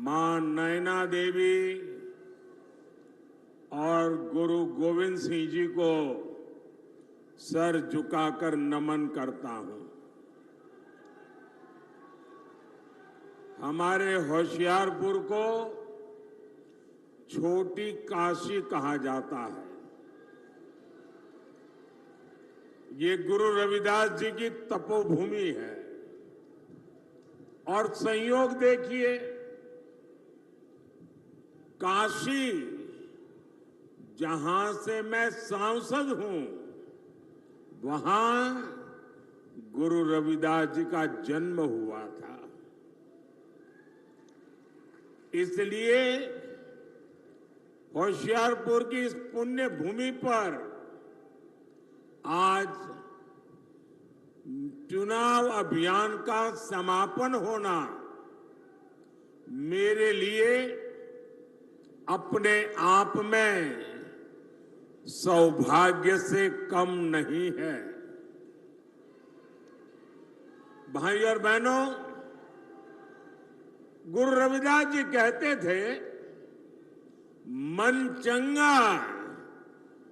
मां नैना देवी और गुरु गोविंद सिंह जी को सर झुकाकर नमन करता हूं। हमारे होशियारपुर को छोटी काशी कहा जाता है। ये गुरु रविदास जी की तपोभूमि है और संयोग देखिए, काशी जहां से मैं सांसद हूं, वहां गुरु रविदास जी का जन्म हुआ था। इसलिए होशियारपुर की इस पुण्य भूमि पर आज चुनाव अभियान का समापन होना मेरे लिए अपने आप में सौभाग्य से कम नहीं है। भाई और बहनों, गुरु रविदास जी कहते थे, मन चंगा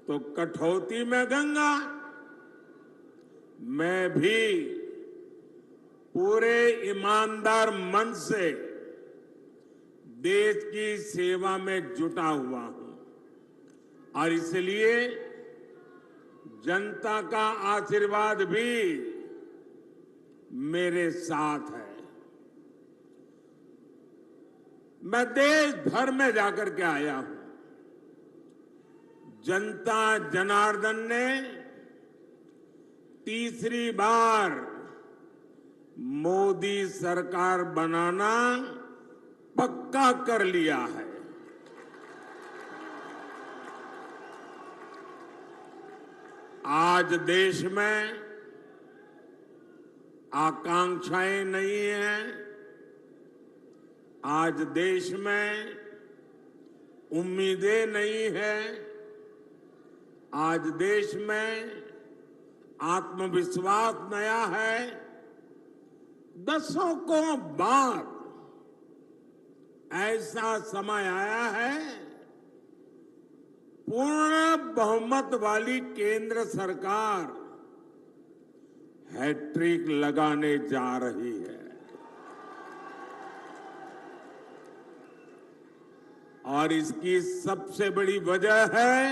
तो कठौती में गंगा। मैं भी पूरे ईमानदार मन से देश की सेवा में जुटा हुआ हूं और इसलिए जनता का आशीर्वाद भी मेरे साथ है। मैं देश भर में जाकर के आया हूं। जनता जनार्दन ने तीसरी बार मोदी सरकार बनाना पक्का कर लिया है। आज देश में आकांक्षाएं नहीं हैं। आज देश में उम्मीदें नहीं हैं। आज देश में आत्मविश्वास नया है। दशकों बाद ऐसा समय आया है, पूर्ण बहुमत वाली केंद्र सरकार हैट्रिक लगाने जा रही है। और इसकी सबसे बड़ी वजह है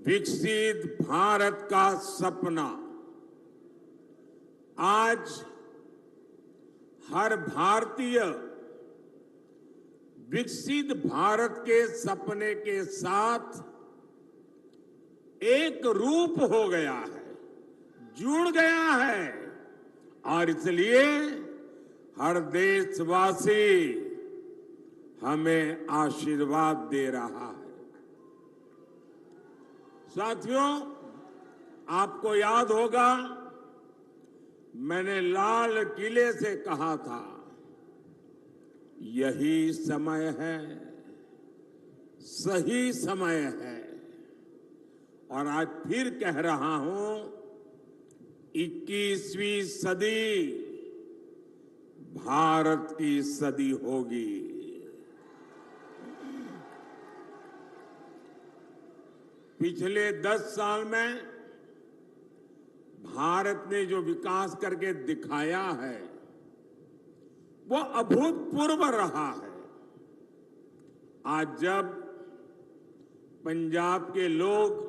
विकसित भारत का सपना। आज हर भारतीय विकसित भारत के सपने के साथ एक रूप हो गया है, जुड़ गया है और इसलिए हर देशवासी हमें आशीर्वाद दे रहा है। साथियों, आपको याद होगा, मैंने लाल किले से कहा था, यही समय है, सही समय है। और आज फिर कह रहा हूं, 21वीं सदी भारत की सदी होगी। पिछले 10 साल में भारत ने जो विकास करके दिखाया है, वो अभूतपूर्व रहा है। आज जब पंजाब के लोग,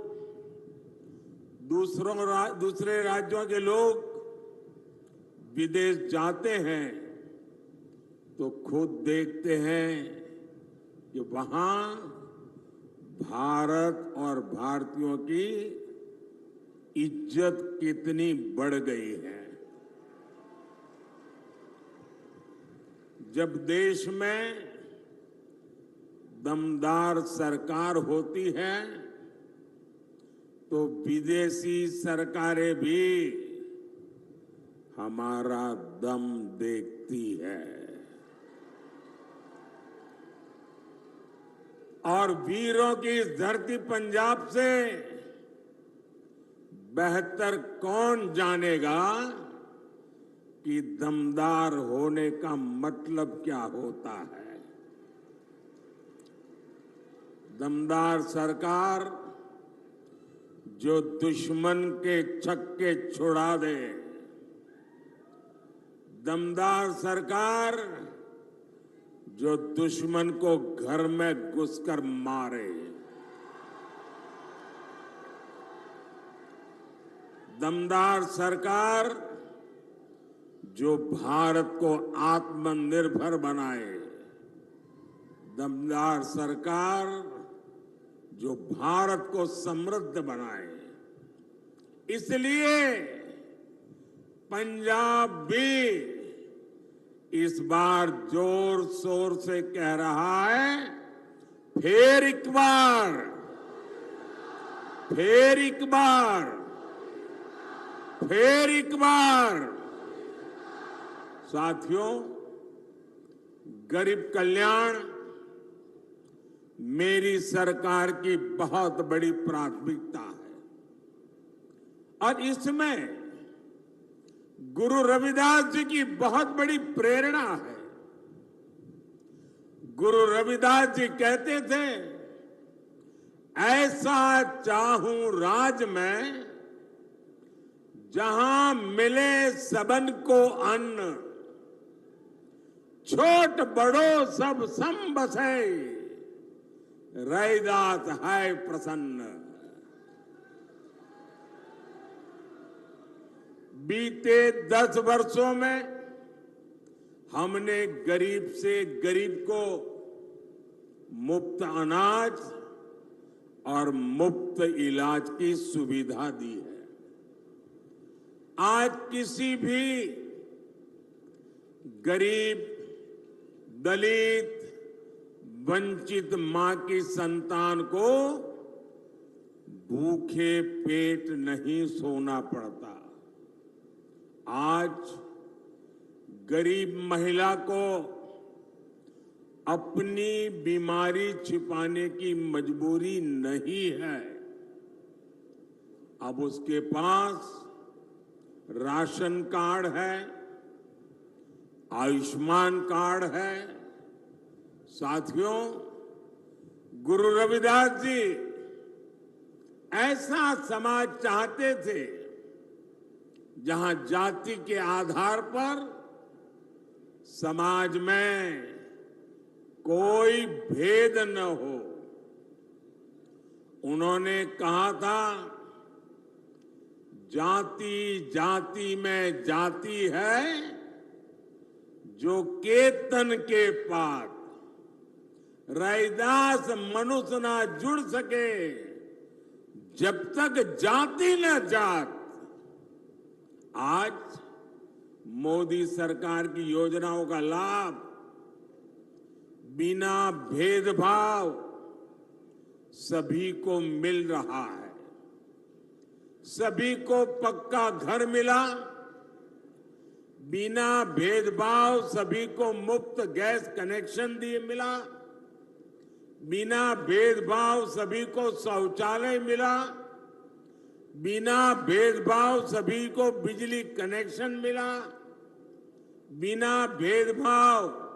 दूसरे राज्यों के लोग विदेश जाते हैं तो खुद देखते हैं कि वहां भारत और भारतीयों की इज्जत कितनी बढ़ गई है। जब देश में दमदार सरकार होती है तो विदेशी सरकारें भी हमारा दम देखती है। और वीरों की इस धरती पंजाब से बेहतर कौन जानेगा कि दमदार होने का मतलब क्या होता है। दमदार सरकार जो दुश्मन के छक्के छुड़ा दे, दमदार सरकार जो दुश्मन को घर में घुसकर मारे, दमदार सरकार जो भारत को आत्मनिर्भर बनाए, दमदार सरकार जो भारत को समृद्ध बनाए। इसलिए पंजाब भी इस बार जोर शोर से कह रहा है, फिर एक बार, फिर एक बार, फिर एक बार। साथियों, गरीब कल्याण मेरी सरकार की बहुत बड़ी प्राथमिकता है और इसमें गुरु रविदास जी की बहुत बड़ी प्रेरणा है। गुरु रविदास जी कहते थे, ऐसा चाहूं राज में जहां मिले सबन को अन्न, छोट बड़ो सब सम बसे, रैदास है प्रसन्न। बीते 10 वर्षों में हमने गरीब से गरीब को मुफ्त अनाज और मुफ्त इलाज की सुविधा दी है। आज किसी भी गरीब, दलित, वंचित मां की संतान को भूखे पेट नहीं सोना पड़ता। आज गरीब महिला को अपनी बीमारी छिपाने की मजबूरी नहीं है। अब उसके पास राशन कार्ड है, आयुष्मान कार्ड है। साथियों, गुरु रविदास जी ऐसा समाज चाहते थे जहां जाति के आधार पर समाज में कोई भेद न हो। उन्होंने कहा था, जाति जाति में जाति है, जो केतन के पात, रैदास मनुष्य ना जुड़ सके, जब तक जाति न जात। आज मोदी सरकार की योजनाओं का लाभ बिना भेदभाव सभी को मिल रहा है। सभी को पक्का घर मिला, बिना भेदभाव सभी को मुफ्त गैस कनेक्शन दिए मिला, बिना भेदभाव सभी को शौचालय मिला, बिना भेदभाव सभी को बिजली कनेक्शन मिला, बिना भेदभाव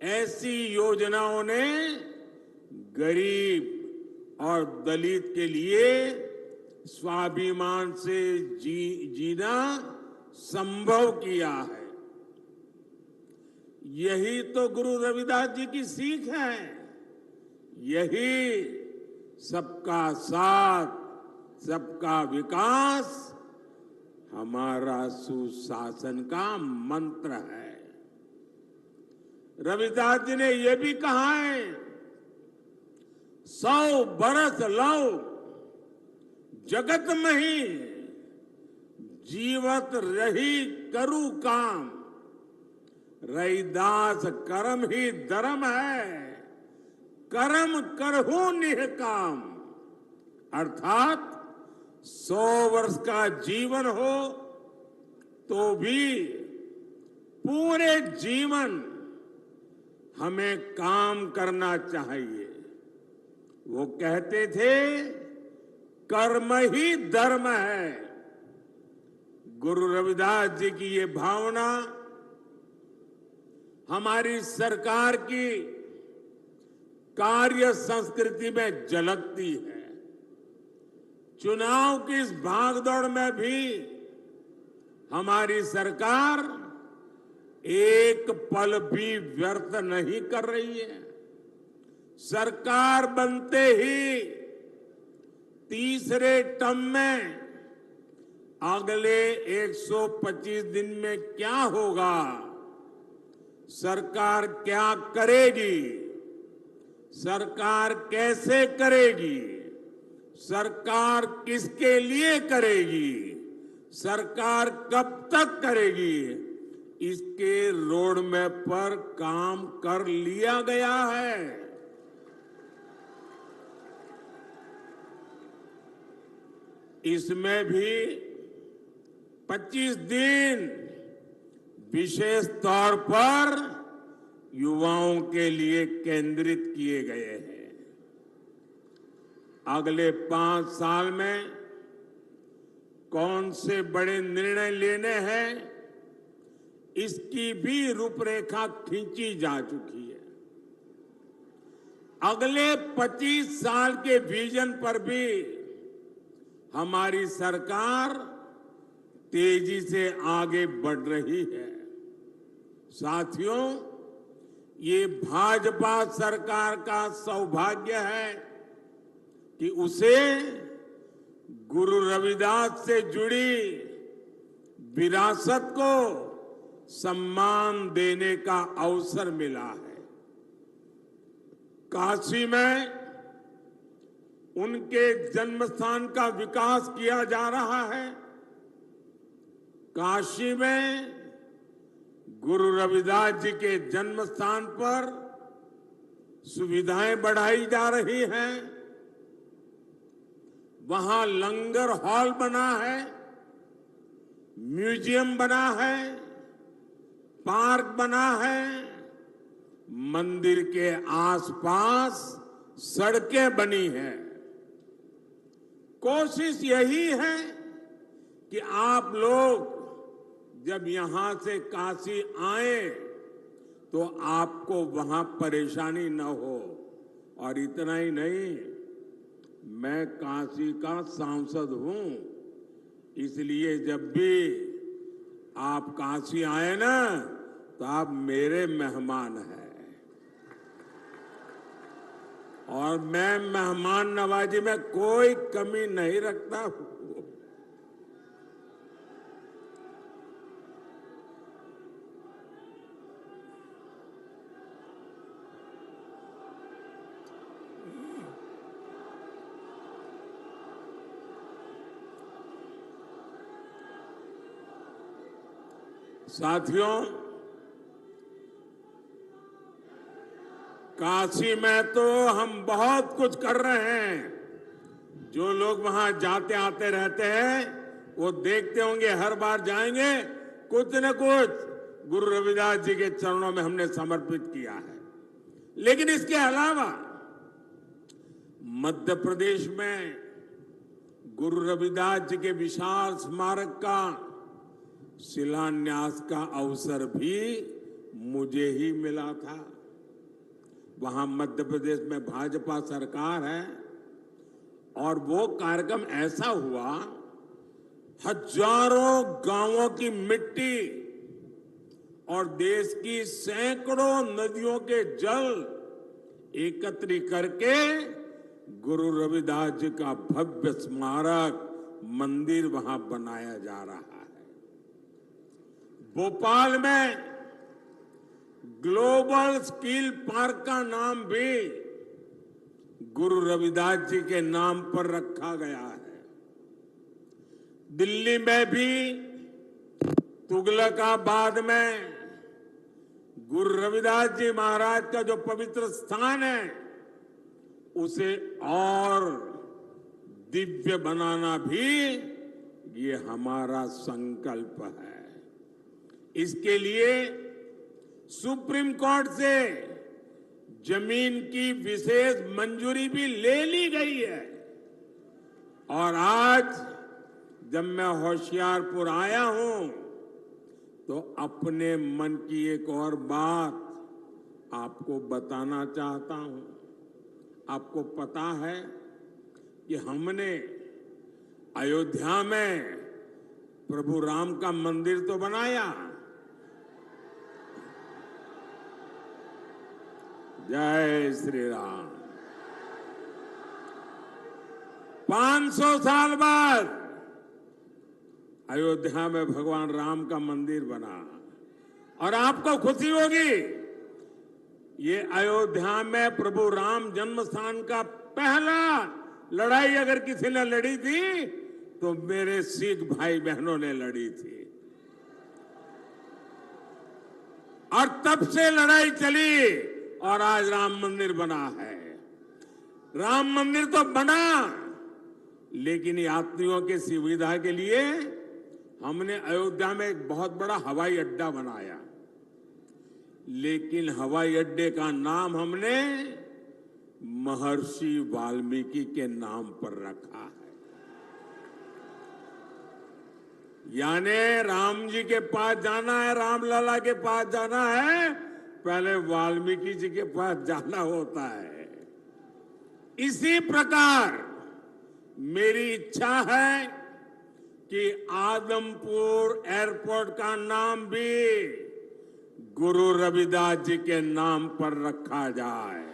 ऐसी योजनाओं ने गरीब और दलित के लिए स्वाभिमान से जीना संभव किया है। यही तो गुरु रविदास जी की सीख है। यही सबका साथ, सबका विकास हमारा सुशासन का मंत्र है। रविदास जी ने यह भी कहा है, 100 बरस लौ जगत में ही, जीवत रही करू काम, रैदास कर्म ही धर्म है, कर्म करहु निःकाम। अर्थात 100 वर्ष का जीवन हो तो भी पूरे जीवन हमें काम करना चाहिए। वो कहते थे, कर्म ही धर्म है, गुरु रविदास जी की ये भावना हमारी सरकार की कार्य संस्कृति में झलकती है। चुनाव की इस भागदौड़ में भी हमारी सरकार एक पल भी व्यर्थ नहीं कर रही है। सरकार बनते ही तीसरे टर्म में अगले 125 दिन में क्या होगा, सरकार क्या करेगी, सरकार कैसे करेगी, सरकार किसके लिए करेगी, सरकार कब तक करेगी, इसके रोड मैप पर काम कर लिया गया है। इसमें भी 25 दिन विशेष तौर पर युवाओं के लिए केंद्रित किए गए हैं। अगले 5 साल में कौन से बड़े निर्णय लेने हैं, इसकी भी रूपरेखा खींची जा चुकी है। अगले 25 साल के विजन पर भी हमारी सरकार तेजी से आगे बढ़ रही है। साथियों, ये भाजपा सरकार का सौभाग्य है कि उसे गुरु रविदास से जुड़ी विरासत को सम्मान देने का अवसर मिला है। काशी में उनके जन्म स्थान का विकास किया जा रहा है। काशी में गुरु रविदास जी के जन्म स्थान पर सुविधाएं बढ़ाई जा रही हैं। वहां लंगर हॉल बना है, म्यूजियम बना है, पार्क बना है, मंदिर के आसपास सड़कें बनी हैं। कोशिश यही है कि आप लोग जब यहां से काशी आए तो आपको वहां परेशानी न हो। और इतना ही नहीं, मैं काशी का सांसद हूं, इसलिए जब भी आप काशी आए ना तो आप मेरे मेहमान हैं। और मैं मेहमान नवाजी में कोई कमी नहीं रखता हूं। साथियों, काशी में तो हम बहुत कुछ कर रहे हैं। जो लोग वहां जाते आते रहते हैं वो देखते होंगे, हर बार जाएंगे कुछ न कुछ गुरु रविदास जी के चरणों में हमने समर्पित किया है। लेकिन इसके अलावा मध्य प्रदेश में गुरु रविदास जी के विशाल स्मारक का शिलान्यास का अवसर भी मुझे ही मिला था। वहां मध्य प्रदेश में भाजपा सरकार है और वो कार्यक्रम ऐसा हुआ, हजारों गांवों की मिट्टी और देश की सैकड़ों नदियों के जल एकत्रित करके गुरु रविदास जी का भव्य स्मारक मंदिर वहां बनाया जा रहा है। भोपाल में ग्लोबल स्किल पार्क का नाम भी गुरु रविदास जी के नाम पर रखा गया है। दिल्ली में भी तुगलकाबाद में गुरु रविदास जी महाराज का जो पवित्र स्थान है उसे और दिव्य बनाना भी ये हमारा संकल्प है। इसके लिए सुप्रीम कोर्ट से जमीन की विशेष मंजूरी भी ले ली गई है और आज जब मैं होशियारपुर आया हूं तो अपने मन की एक और बात आपको बताना चाहता हूं। आपको पता है कि हमने अयोध्या में प्रभु राम का मंदिर तो बनाया। जय श्री राम। 500 साल बाद अयोध्या में भगवान राम का मंदिर बना और आपको खुशी होगी, ये अयोध्या में प्रभु राम जन्म स्थान का पहला लड़ाई अगर किसी ने लड़ी थी तो मेरे सिख भाई बहनों ने लड़ी थी। और तब से लड़ाई चली और आज राम मंदिर बना है। राम मंदिर तो बना, लेकिन यात्रियों की सुविधा के लिए हमने अयोध्या में एक बहुत बड़ा हवाई अड्डा बनाया। लेकिन हवाई अड्डे का नाम हमने महर्षि वाल्मीकि के नाम पर रखा है। यानी राम जी के पास जाना है, रामलला के पास जाना है, पहले वाल्मीकि जी के पास जाना होता है। इसी प्रकार मेरी इच्छा है कि आदमपुर एयरपोर्ट का नाम भी गुरु रविदास जी के नाम पर रखा जाए।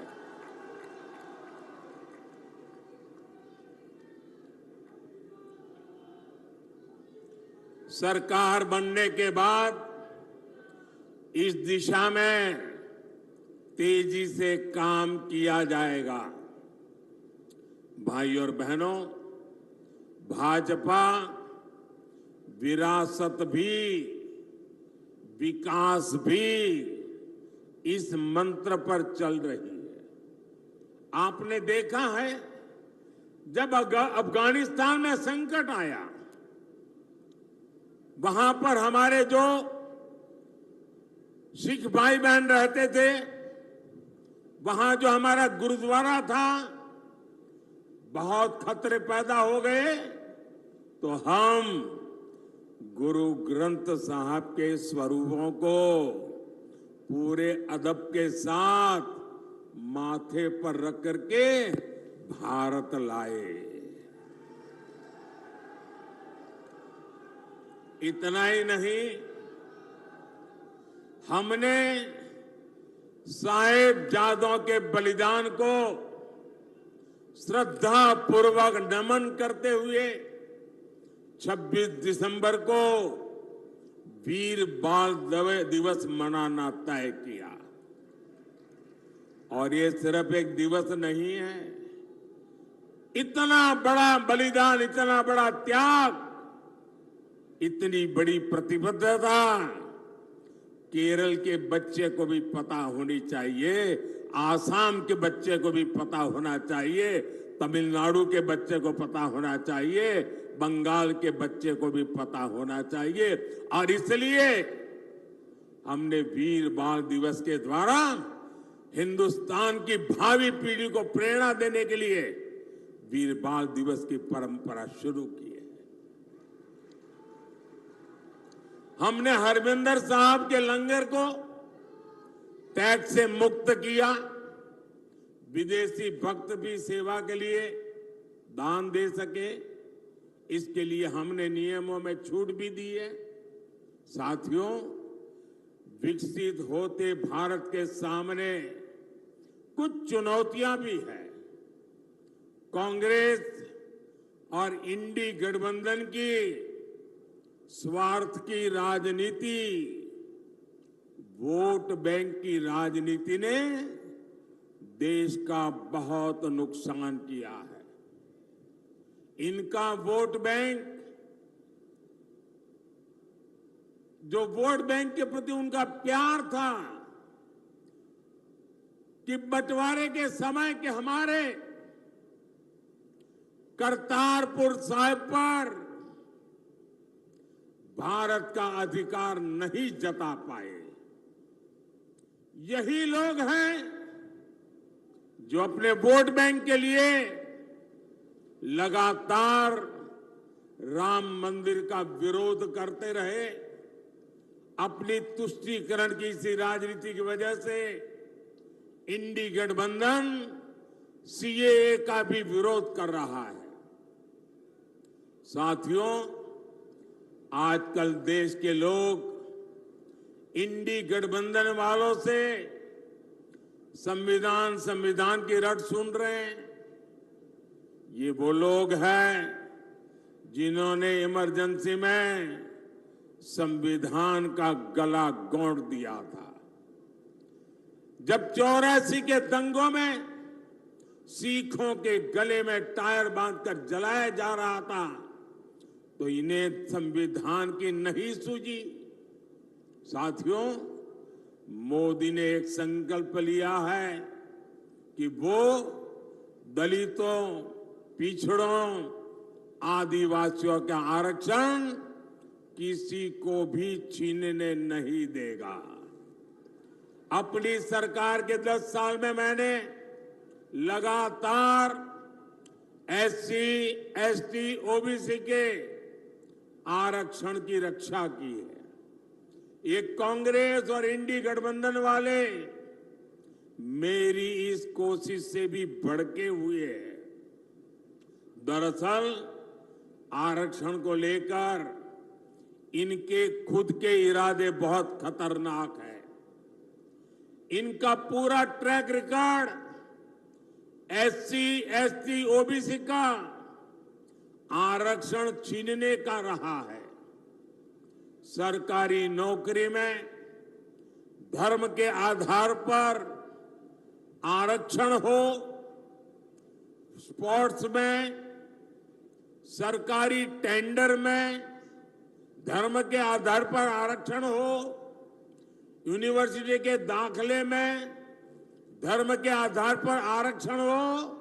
सरकार बनने के बाद इस दिशा में तेजी से काम किया जाएगा। भाई और बहनों, भाजपा विरासत भी विकास भी इस मंत्र पर चल रही है। आपने देखा है, जब अफगानिस्तान में संकट आया, वहां पर हमारे जो सिख भाई बहन रहते थे, वहां जो हमारा गुरुद्वारा था, बहुत खतरे पैदा हो गए, तो हम गुरु ग्रंथ साहब के स्वरूपों को पूरे अदब के साथ माथे पर रख करके भारत लाए। इतना ही नहीं, हमने साहिबजादों के बलिदान को श्रद्धा पूर्वक नमन करते हुए 26 दिसंबर को वीर बाल दिवस मनाना तय किया। और ये सिर्फ एक दिवस नहीं है, इतना बड़ा बलिदान, इतना बड़ा त्याग, इतनी बड़ी प्रतिबद्धता केरल के बच्चे को भी पता होनी चाहिए, आसाम के बच्चे को भी पता होना चाहिए, तमिलनाडु के बच्चे को पता होना चाहिए, बंगाल के बच्चे को भी पता होना चाहिए। और इसलिए हमने वीर बाल दिवस के द्वारा हिंदुस्तान की भावी पीढ़ी को प्रेरणा देने के लिए वीर बाल दिवस की परंपरा शुरू की है। हमने हरमिंदर साहब के लंगर को टैक्स से मुक्त किया। विदेशी भक्त भी सेवा के लिए दान दे सके, इसके लिए हमने नियमों में छूट भी दी है। साथियों, विकसित होते भारत के सामने कुछ चुनौतियां भी हैं। कांग्रेस और इंडी गठबंधन की स्वार्थ की राजनीति, वोट बैंक की राजनीति ने देश का बहुत नुकसान किया है। इनका वोट बैंक, जो वोट बैंक के प्रति उनका प्यार था कि बंटवारे के समय के हमारे करतारपुर साहिब पर भारत का अधिकार नहीं जता पाए। यही लोग हैं जो अपने वोट बैंक के लिए लगातार राम मंदिर का विरोध करते रहे। अपनी तुष्टीकरण की इसी राजनीति की वजह से इंडी गठबंधन सीएए का भी विरोध कर रहा है। साथियों, आजकल देश के लोग इंडी गठबंधन वालों से संविधान की रट सुन रहे हैं। ये वो लोग हैं जिन्होंने इमरजेंसी में संविधान का गला घोंट दिया था। जब 84 के दंगों में सिखों के गले में टायर बांधकर जलाया जा रहा था, तो इन्हें संविधान की नहीं सूझी। साथियों, मोदी ने एक संकल्प लिया है कि वो दलितों, पिछड़ों, आदिवासियों का आरक्षण किसी को भी छीनने नहीं देगा। अपनी सरकार के 10 साल में मैंने लगातार एससी, एसटी, ओबीसी के आरक्षण की रक्षा की है। ये कांग्रेस और इंडी गठबंधन वाले मेरी इस कोशिश से भी भड़के हुए हैं। दरअसल आरक्षण को लेकर इनके खुद के इरादे बहुत खतरनाक हैं। इनका पूरा track record SC, ST, OBC का आरक्षण छीनने का रहा है। सरकारी नौकरी में धर्म के आधार पर आरक्षण हो, स्पोर्ट्स में, सरकारी टेंडर में धर्म के आधार पर आरक्षण हो, यूनिवर्सिटी के दाखिले में धर्म के आधार पर आरक्षण हो,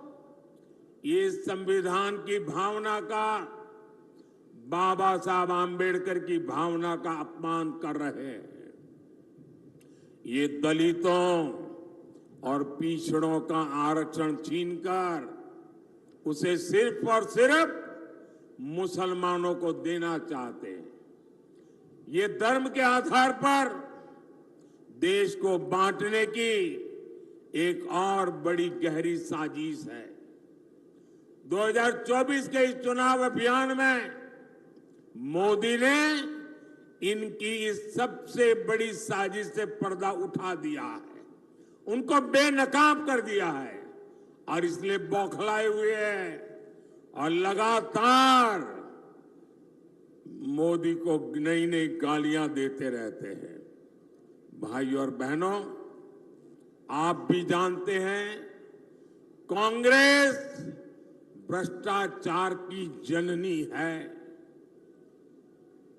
ये संविधान की भावना का, बाबा साहब आम्बेडकर की भावना का अपमान कर रहे हैं। ये दलितों और पिछड़ों का आरक्षण छीनकर उसे सिर्फ और सिर्फ मुसलमानों को देना चाहते हैं। ये धर्म के आधार पर देश को बांटने की एक और बड़ी गहरी साजिश है। 2024 के इस चुनाव अभियान में मोदी ने इनकी इस सबसे बड़ी साजिश से पर्दा उठा दिया है, उनको बेनकाब कर दिया है और इसलिए बौखलाए हुए हैं और लगातार मोदी को नई नई गालियां देते रहते हैं। भाई और बहनों, आप भी जानते हैं कांग्रेस भ्रष्टाचार की जननी है।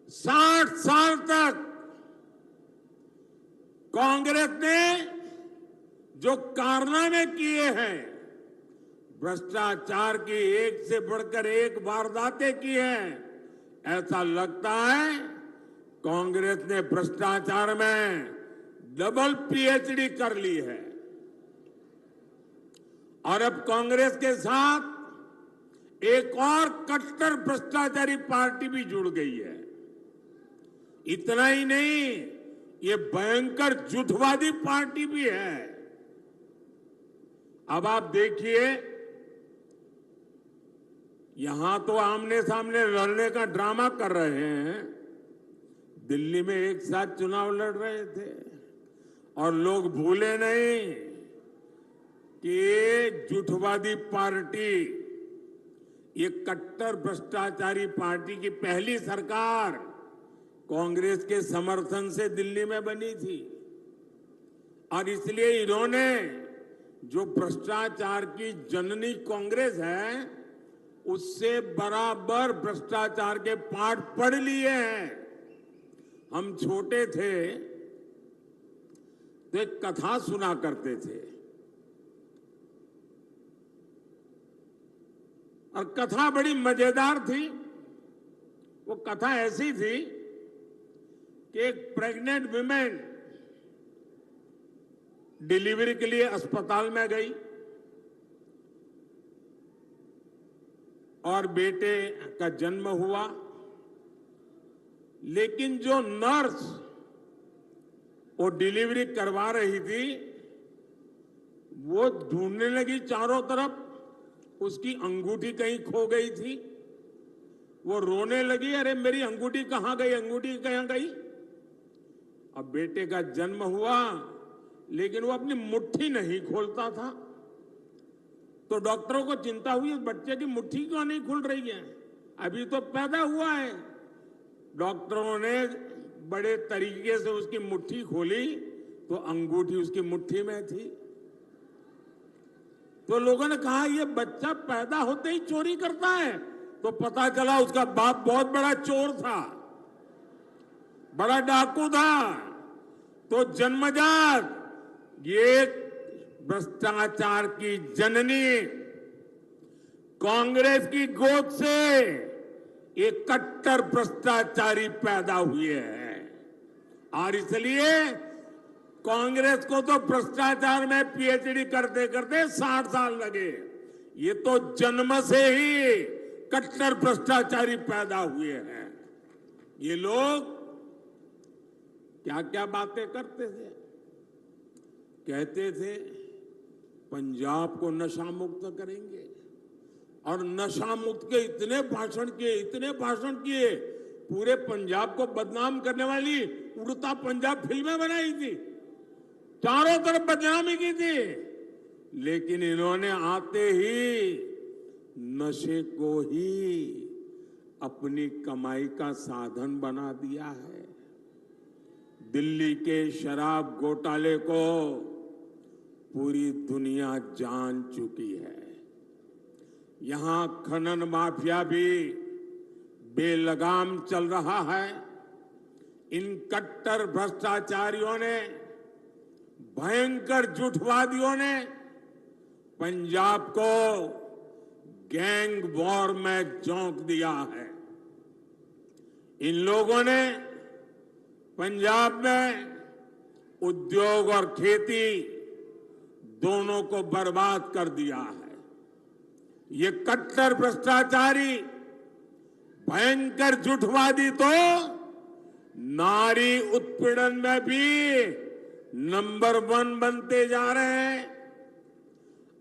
60 साल तक कांग्रेस ने जो कारनामे किए हैं, भ्रष्टाचार की एक से बढ़कर एक वारदातें की हैं, ऐसा लगता है कांग्रेस ने भ्रष्टाचार में डबल पीएचडी कर ली है। और अब कांग्रेस के साथ एक और कट्टर भ्रष्टाचारी पार्टी भी जुड़ गई है। इतना ही नहीं, ये भयंकर झूठवादी पार्टी भी है। अब आप देखिए, यहां तो आमने सामने लड़ने का ड्रामा कर रहे हैं, दिल्ली में एक साथ चुनाव लड़ रहे थे और लोग भूले नहीं कि ये झूठवादी पार्टी, ये कट्टर भ्रष्टाचारी पार्टी की पहली सरकार कांग्रेस के समर्थन से दिल्ली में बनी थी। और इसलिए इन्होंने जो भ्रष्टाचार की जननी कांग्रेस है, उससे बराबर भ्रष्टाचार के पाठ पढ़ लिए हैं। हम छोटे थे तो एक कथा सुना करते थे, और कथा बड़ी मजेदार थी। वो कथा ऐसी थी कि एक प्रेग्नेंट वुमेन डिलीवरी के लिए अस्पताल में गई और बेटे का जन्म हुआ, लेकिन जो नर्स वो डिलीवरी करवा रही थी वो ढूंढने लगी चारों तरफ, उसकी अंगूठी कहीं खो गई थी। वो रोने लगी, अरे मेरी अंगूठी कहां गई, अंगूठी कहां गई। अब बेटे का जन्म हुआ, लेकिन वो अपनी मुट्ठी नहीं खोलता था। तो डॉक्टरों को चिंता हुई, इस बच्चे की मुट्ठी क्यों नहीं खुल रही है, अभी तो पैदा हुआ है। डॉक्टरों ने बड़े तरीके से उसकी मुट्ठी खोली तो अंगूठी उसकी मुट्ठी में थी। तो लोगों ने कहा ये बच्चा पैदा होते ही चोरी करता है, तो पता चला उसका बाप बहुत बड़ा चोर था, बड़ा डाकू था। तो जन्मजात ये भ्रष्टाचार की जननी कांग्रेस की गोद से एक कट्टर भ्रष्टाचारी पैदा हुए हैं। और इसलिए कांग्रेस को तो भ्रष्टाचार में पीएचडी करते करते 60 साल लगे, ये तो जन्म से ही कट्टर भ्रष्टाचारी पैदा हुए हैं। ये लोग क्या क्या बातें करते थे, कहते थे पंजाब को नशा मुक्त करेंगे, और नशा मुक्त के इतने भाषण किए, पूरे पंजाब को बदनाम करने वाली उड़ता पंजाब फिल्में बनाई थी, चारों तरफ बदनामी की थी। लेकिन इन्होंने आते ही नशे को ही अपनी कमाई का साधन बना दिया है। दिल्ली के शराब घोटाले को पूरी दुनिया जान चुकी है। यहां खनन माफिया भी बेलगाम चल रहा है। इन कट्टर भ्रष्टाचारियों ने, भयंकर झूठवादियों ने पंजाब को गैंग वॉर में झोंक दिया है। इन लोगों ने पंजाब में उद्योग और खेती दोनों को बर्बाद कर दिया है। ये कट्टर भ्रष्टाचारी, भयंकर झूठवादी तो नारी उत्पीड़न में भी नंबर 1 बनते जा रहे हैं।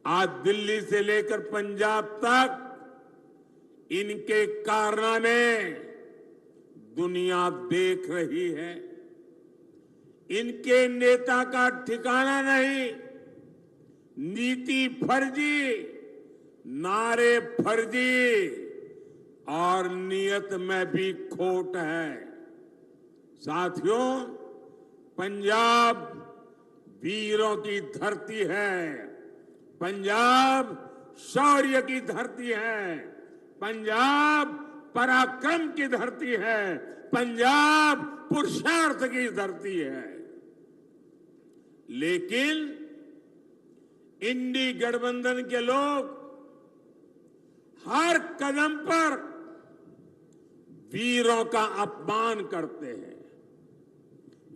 आज दिल्ली से लेकर पंजाब तक इनके कारनामे दुनिया देख रही है। इनके नेता का ठिकाना नहीं, नीति फर्जी, नारे फर्जी और नियत में भी खोट है। साथियों, पंजाब वीरों की धरती है, पंजाब शौर्य की धरती है, पंजाब पराक्रम की धरती है, पंजाब पुरुषार्थ की धरती है। लेकिन इंडी गठबंधन के लोग हर कदम पर वीरों का अपमान करते हैं।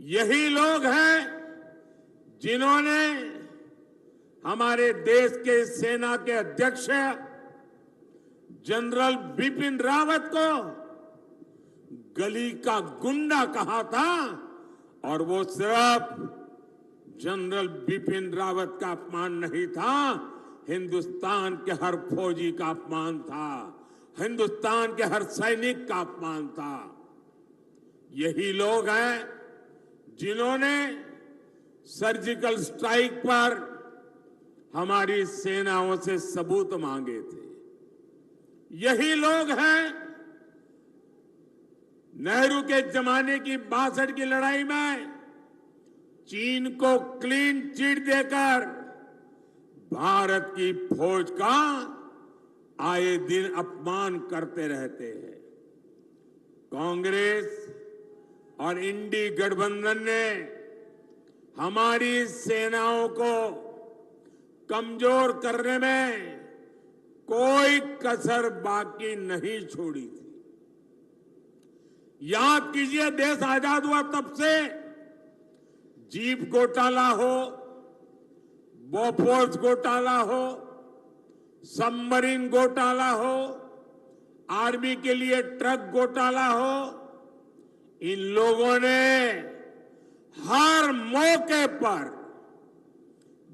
यही लोग हैं जिन्होंने हमारे देश के सेना के अध्यक्ष जनरल बिपिन रावत को गली का गुंडा कहा था, और वो सिर्फ जनरल बिपिन रावत का अपमान नहीं था, हिंदुस्तान के हर फौजी का अपमान था, हिंदुस्तान के हर सैनिक का अपमान था। यही लोग हैं जिन्होंने सर्जिकल स्ट्राइक पर हमारी सेनाओं से सबूत मांगे थे। यही लोग हैं नेहरू के जमाने की 62 की लड़ाई में चीन को क्लीन चिट देकर भारत की फौज का आए दिन अपमान करते रहते हैं। कांग्रेस और इंडी गठबंधन ने हमारी सेनाओं को कमजोर करने में कोई कसर बाकी नहीं छोड़ी थी। याद कीजिए, देश आजाद हुआ तब से जीप घोटाला हो, बोफोर्स घोटाला हो, सबमरीन घोटाला हो, आर्मी के लिए ट्रक घोटाला हो, इन लोगों ने हर मौके पर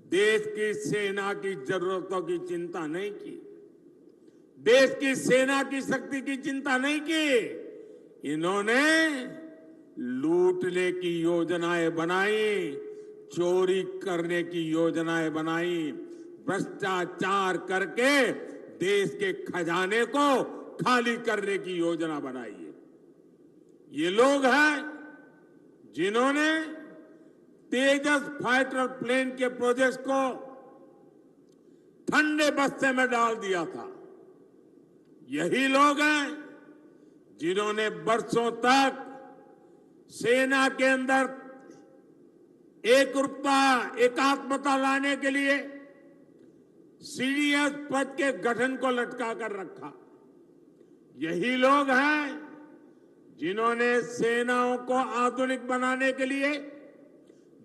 देश की सेना की जरूरतों की चिंता नहीं की, देश की सेना की शक्ति की चिंता नहीं की। इन्होंने लूटने की योजनाएं बनाई, चोरी करने की योजनाएं बनाई, भ्रष्टाचार करके देश के खजाने को खाली करने की योजना बनाई है। ये लोग हैं जिन्होंने तेजस फाइटर प्लेन के प्रोजेक्ट को ठंडे बस्ते में डाल दिया था। यही लोग हैं जिन्होंने बरसों तक सेना के अंदर एकरूपता, एकात्मता लाने के लिए सीडीएस पद के गठन को लटका कर रखा। यही लोग हैं जिन्होंने सेनाओं को आधुनिक बनाने के लिए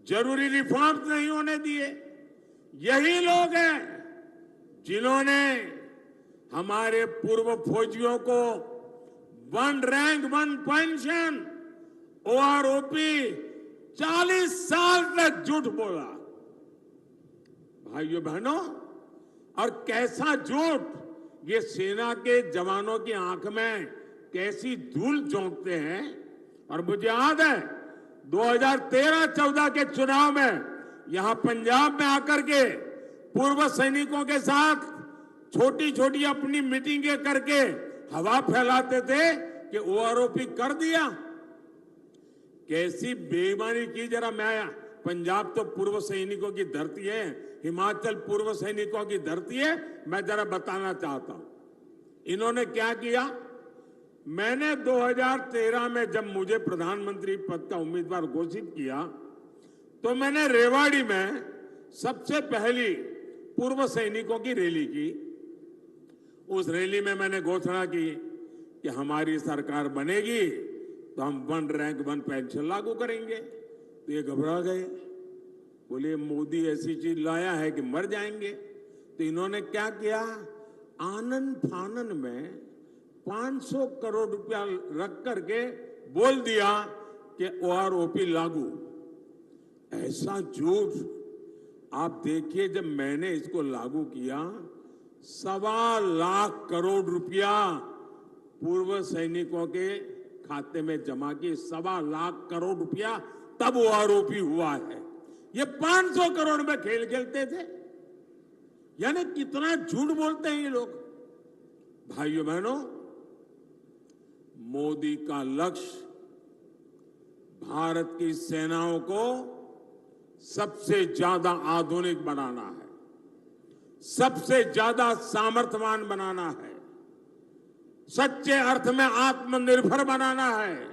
जरूरी रिफॉर्म्स नहीं होने दिए। यही लोग हैं जिन्होंने हमारे पूर्व फौजियों को 1 रैंक 1 पेंशन, ओआरओपी 40 साल तक झूठ बोला। भाइयों बहनों, और कैसा झूठ, ये सेना के जवानों की आंख में कैसी धूल झोंकते हैं। और मुझे याद है 2013-14 के चुनाव में यहां पंजाब में आकर के पूर्व सैनिकों के साथ छोटी छोटी अपनी मीटिंगें करके हवा फैलाते थे कि ओआरओपी कर दिया। कैसी बेईमानी की। जरा मैं, पंजाब तो पूर्व सैनिकों की धरती है, हिमाचल पूर्व सैनिकों की धरती है, मैं जरा बताना चाहता हूं इन्होंने क्या किया। मैंने 2013 में जब मुझे प्रधानमंत्री पद का उम्मीदवार घोषित किया तो मैंने रेवाड़ी में सबसे पहली पूर्व सैनिकों की रैली की। उस रैली में मैंने घोषणा की कि हमारी सरकार बनेगी तो हम 1 रैंक 1 पेंशन लागू करेंगे। तो ये घबरा गए, बोले मोदी ऐसी चीज लाया है कि मर जाएंगे। तो इन्होंने क्या किया, आनन फानन में 500 करोड़ रुपया रख करके बोल दिया कि ओआरओपी लागू। ऐसा झूठ। आप देखिए, जब मैंने इसको लागू किया 1.25 लाख करोड़ रुपया पूर्व सैनिकों के खाते में जमा किए। 1.25 लाख करोड़ रुपया तब ओआरओपी हुआ है। ये 500 करोड़ में खेल खेलते थे। यानी कितना झूठ बोलते हैं ये लोग। भाइयों बहनों, मोदी का लक्ष्य भारत की सेनाओं को सबसे ज्यादा आधुनिक बनाना है, सबसे ज्यादा सामर्थ्यवान बनाना है, सच्चे अर्थ में आत्मनिर्भर बनाना है।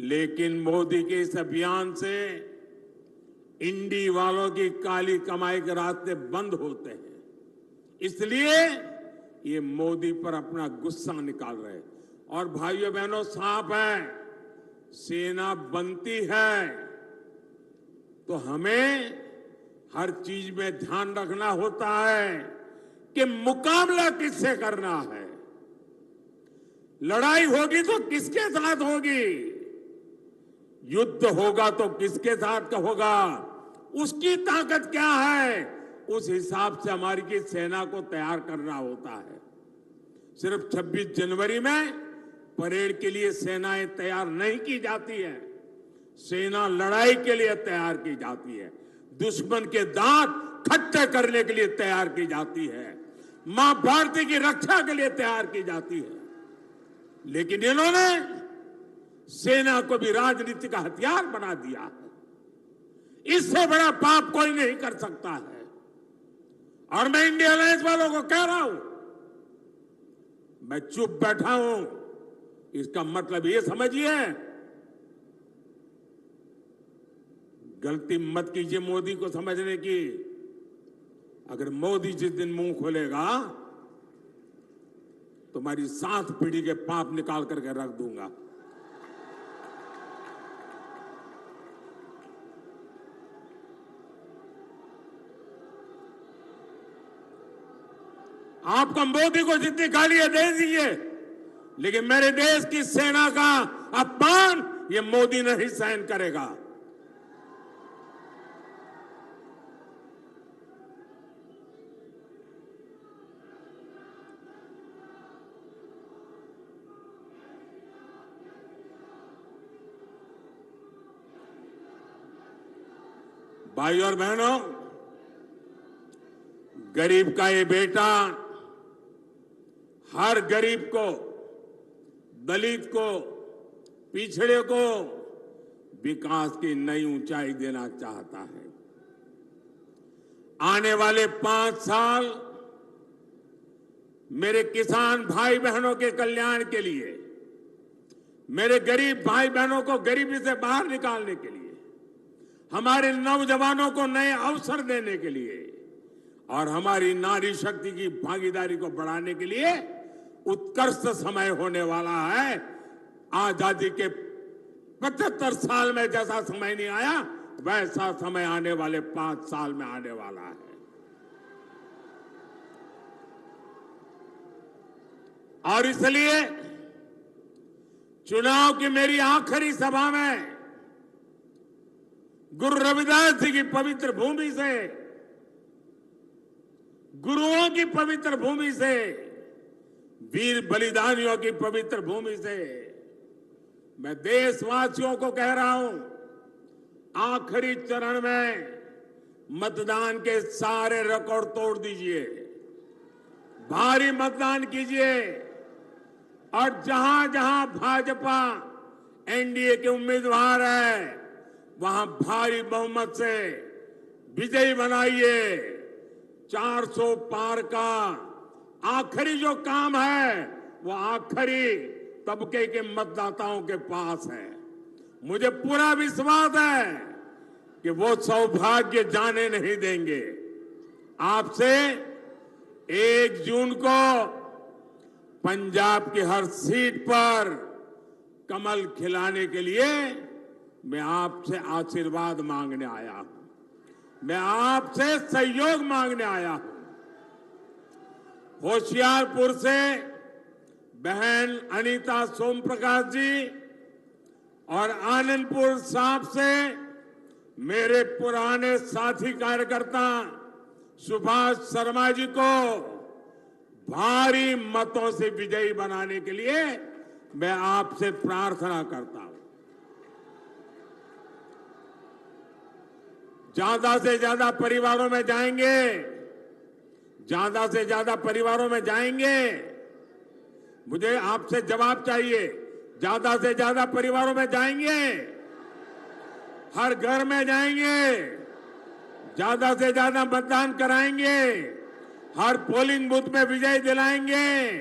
लेकिन मोदी के इस अभियान से इंडी वालों की काली कमाई के रास्ते बंद होते हैं। इसलिए ये मोदी पर अपना गुस्सा निकाल रहे हैं। और भाइयों बहनों, साफ है, सेना बनती है तो हमें हर चीज में ध्यान रखना होता है कि मुकाबला किससे करना है। लड़ाई होगी तो किसके साथ होगी, युद्ध होगा तो किसके साथ का होगा, उसकी ताकत क्या है, उस हिसाब से हमारी की सेना को तैयार करना होता है। सिर्फ 26 जनवरी में परेड के लिए सेनाएं तैयार नहीं की जाती है। सेना लड़ाई के लिए तैयार की जाती है, दुश्मन के दांत खट्टे करने के लिए तैयार की जाती है, मां भारती की रक्षा के लिए तैयार की जाती है। लेकिन इन्होंने सेना को भी राजनीति का हथियार बना दिया है। इससे बड़ा पाप कोई नहीं कर सकता है। और मैं इंडिया अलायंस वालों को कह रहा हूं, मैं चुप बैठा हूं, इसका मतलब ये समझिए, गलती मत कीजिए मोदी को समझने की। अगर मोदी जिस दिन मुंह खोलेगा तो हमारी 7 पीढ़ी के पाप निकाल करके रख दूंगा। आपको मोदी को जितनी गालियां दे दीजिए, लेकिन मेरे देश की सेना का अपमान ये मोदी नहीं सहन करेगा। भाई और बहनों, गरीब का ये बेटा हर गरीब को, दलित को, पिछड़े को विकास की नई ऊंचाई देना चाहता है। आने वाले 5 साल मेरे किसान भाई बहनों के कल्याण के लिए, मेरे गरीब भाई बहनों को गरीबी से बाहर निकालने के लिए, हमारे नौजवानों को नए अवसर देने के लिए और हमारी नारी शक्ति की भागीदारी को बढ़ाने के लिए उत्कृष्ट समय होने वाला है। आजादी के 75 साल में जैसा समय नहीं आया, वैसा समय आने वाले 5 साल में आने वाला है। और इसलिए चुनाव की मेरी आखिरी सभा में गुरु रविदास जी की पवित्र भूमि से, गुरुओं की पवित्र भूमि से, वीर बलिदानियों की पवित्र भूमि से मैं देशवासियों को कह रहा हूं, आखिरी चरण में मतदान के सारे रिकॉर्ड तोड़ दीजिए, भारी मतदान कीजिए और जहां जहां भाजपा एनडीए के उम्मीदवार है वहां भारी बहुमत से विजयी बनाइए। 400 पार का आखिरी जो काम है वो आखिरी तबके के मतदाताओं के पास है। मुझे पूरा विश्वास है कि वो सौभाग्य जाने नहीं देंगे। आपसे 1 जून को पंजाब की हर सीट पर कमल खिलाने के लिए मैं आपसे आशीर्वाद मांगने आया हूं, मैं आपसे सहयोग मांगने आया हूं। होशियारपुर से बहन अनीता सोम प्रकाश जी और आनंदपुर साहब से मेरे पुराने साथी कार्यकर्ता सुभाष शर्मा जी को भारी मतों से विजयी बनाने के लिए मैं आपसे प्रार्थना करता हूं। ज्यादा से ज्यादा परिवारों में जाएंगे, ज्यादा से ज्यादा परिवारों में जाएंगे। मुझे आपसे जवाब चाहिए, ज्यादा से ज्यादा परिवारों में जाएंगे, हर घर में जाएंगे, ज्यादा से ज्यादा मतदान कराएंगे, हर पोलिंग बूथ में विजय दिलाएंगे,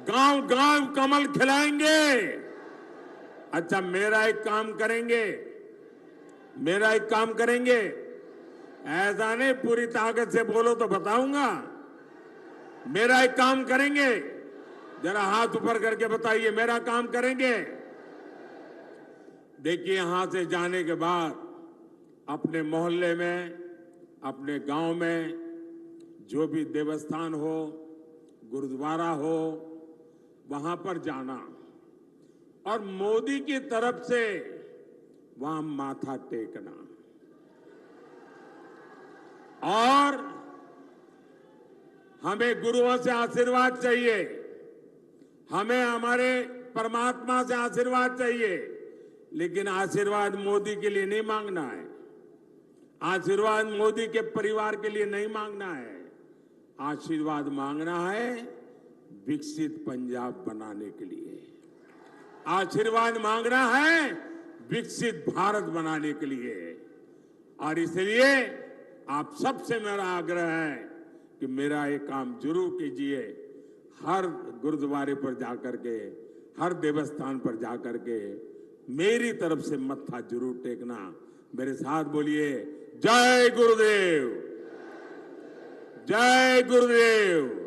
गांव गांव कमल खिलाएंगे। अच्छा, मेरा एक काम करेंगे, मेरा एक काम करेंगे, ऐसा नहीं पूरी ताकत से बोलो तो बताऊंगा। मेरा एक काम करेंगे, जरा हाथ ऊपर करके बताइए, मेरा काम करेंगे। देखिए, यहां से जाने के बाद अपने मोहल्ले में, अपने गांव में जो भी देवस्थान हो, गुरुद्वारा हो, वहां पर जाना और मोदी की तरफ से वहां माथा टेकना और हमें गुरुओं से आशीर्वाद चाहिए, हमें हमारे परमात्मा से आशीर्वाद चाहिए, लेकिन आशीर्वाद मोदी के लिए नहीं मांगना है, आशीर्वाद मोदी के परिवार के लिए नहीं मांगना है। आशीर्वाद मांगना है विकसित पंजाब बनाने के लिए, आशीर्वाद मांगना है विकसित भारत बनाने के लिए। और इसलिए आप सबसे मेरा आग्रह है कि मेरा ये काम जरूर कीजिए। हर गुरुद्वारे पर जाकर के, हर देवस्थान पर जाकर के मेरी तरफ से मत्था जरूर टेकना। मेरे साथ बोलिए, जय गुरुदेव, जय गुरुदेव।